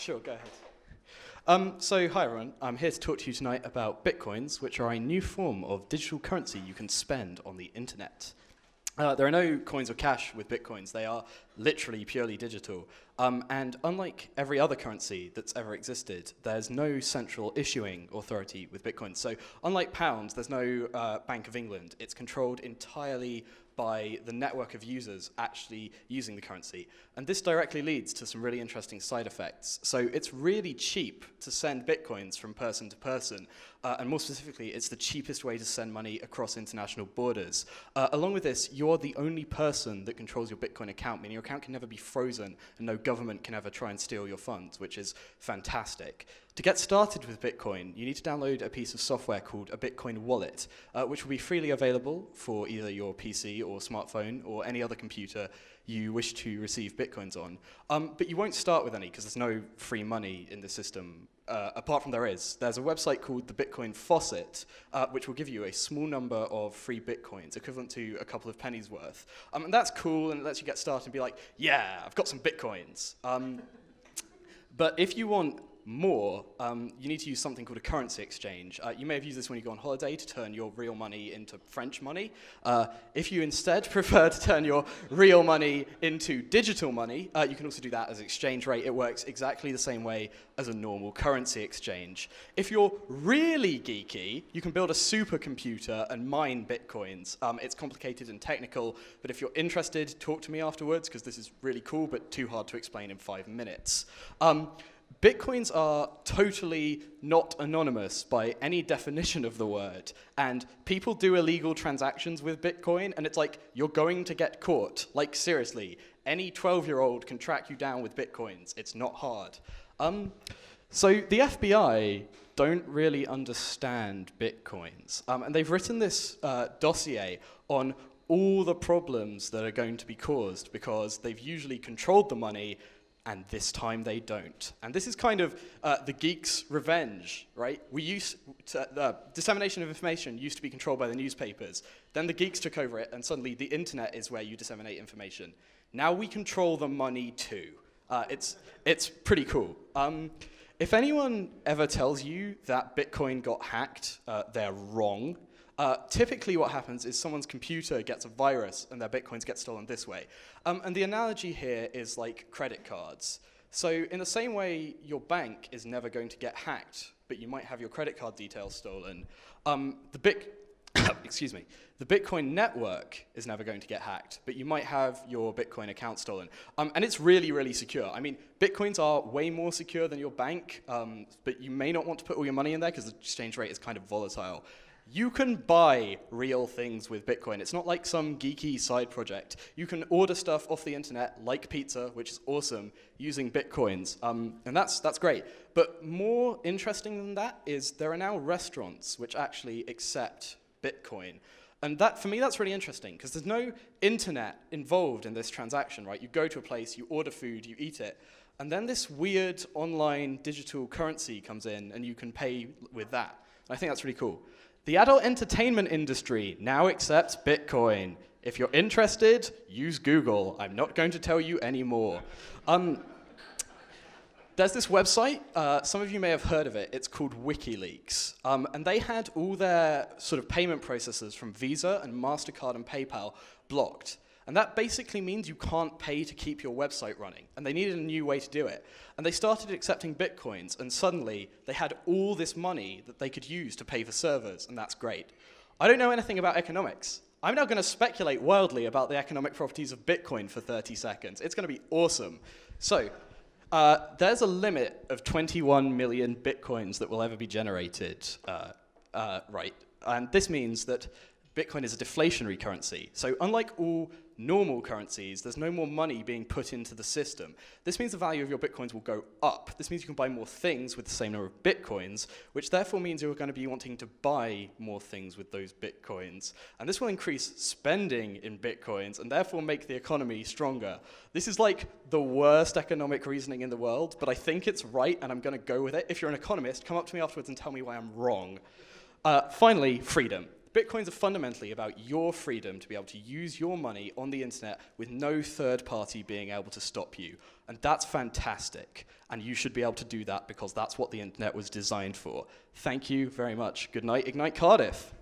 Sure, go ahead. So, hi everyone. I'm here to talk to you tonight about bitcoins, which are a new form of digital currency you can spend on the internet. There are no coins or cash with bitcoins. They are literally purely digital. And unlike every other currency that's ever existed, there's no central issuing authority with bitcoins. So unlike pounds, there's no Bank of England. It's controlled entirely by the network of users actually using the currency. And this directly leads to some really interesting side effects. So it's really cheap to send bitcoins from person to person. And more specifically, it's the cheapest way to send money across international borders. Along with this, you're the only person that controls your Bitcoin account, meaning your account can never be frozen and no government can ever try and steal your funds, which is fantastic. To get started with Bitcoin, you need to download a piece of software called a Bitcoin wallet, which will be freely available for either your PC or smartphone or any other computer you wish to receive Bitcoins on. But you won't start with any because there's no free money in the system. Apart from there's a website called the Bitcoin Faucet, which will give you a small number of free Bitcoins, equivalent to a couple of pennies worth. And that's cool, and it lets you get started and be like, yeah, I've got some Bitcoins. But if you want more, you need to use something called a currency exchange. You may have used this when you go on holiday to turn your real money into French money. If you instead prefer to turn your real money into digital money, you can also do that as exchange rate. It works exactly the same way as a normal currency exchange. If you're really geeky, you can build a supercomputer and mine bitcoins. It's complicated and technical, but if you're interested, talk to me afterwards, because this is really cool, but too hard to explain in 5 minutes. Bitcoins are totally not anonymous by any definition of the word, and people do illegal transactions with Bitcoin, and it's like, you're going to get caught. Like, seriously, any 12-year-old can track you down with Bitcoins. It's not hard. So the FBI don't really understand Bitcoins, and they've written this dossier on all the problems that are going to be caused because they've usually controlled the money, and this time they don't. And this is kind of the geeks' revenge, right? The dissemination of information used to be controlled by the newspapers. Then the geeks took over it, and suddenly the internet is where you disseminate information. Now we control the money too. It's pretty cool. If anyone ever tells you that Bitcoin got hacked, they're wrong. Typically what happens is someone's computer gets a virus and their bitcoins get stolen this way. And the analogy here is like credit cards. So in the same way your bank is never going to get hacked, but you might have your credit card details stolen, the Bitcoin network is never going to get hacked, but you might have your Bitcoin account stolen. And it's really, really secure. I mean, Bitcoins are way more secure than your bank, but you may not want to put all your money in there because the exchange rate is kind of volatile. You can buy real things with Bitcoin. It's not like some geeky side project. You can order stuff off the internet, like pizza, which is awesome, using Bitcoins. And that's great. But more interesting than that is there are now restaurants which actually accept Bitcoin. And that, for me, that's really interesting, because there's no internet involved in this transaction, right? You go to a place, you order food, you eat it, and then this weird online digital currency comes in, and you can pay with that. And I think that's really cool. The adult entertainment industry now accepts Bitcoin. If you're interested, use Google. I'm not going to tell you any more. There's this website, some of you may have heard of it, it's called WikiLeaks. And they had all their sort of payment processors from Visa and MasterCard and PayPal blocked. And that basically means you can't pay to keep your website running. And they needed a new way to do it. And they started accepting Bitcoins, and suddenly they had all this money that they could use to pay for servers, and that's great. I don't know anything about economics. I'm now going to speculate wildly about the economic properties of Bitcoin for 30 seconds. It's going to be awesome. So there's a limit of 21 million Bitcoins that will ever be generated, right? And this means that Bitcoin is a deflationary currency. So unlike all normal currencies, there's no more money being put into the system. This means the value of your Bitcoins will go up. This means you can buy more things with the same number of Bitcoins, which therefore means you're going to be wanting to buy more things with those Bitcoins. And this will increase spending in Bitcoins and therefore make the economy stronger. This is like the worst economic reasoning in the world, but I think it's right and I'm going to go with it. If you're an economist, come up to me afterwards and tell me why I'm wrong. Finally, freedom. Bitcoins are fundamentally about your freedom to be able to use your money on the internet with no third party being able to stop you. And that's fantastic. And you should be able to do that because that's what the internet was designed for. Thank you very much. Good night, Ignite Cardiff.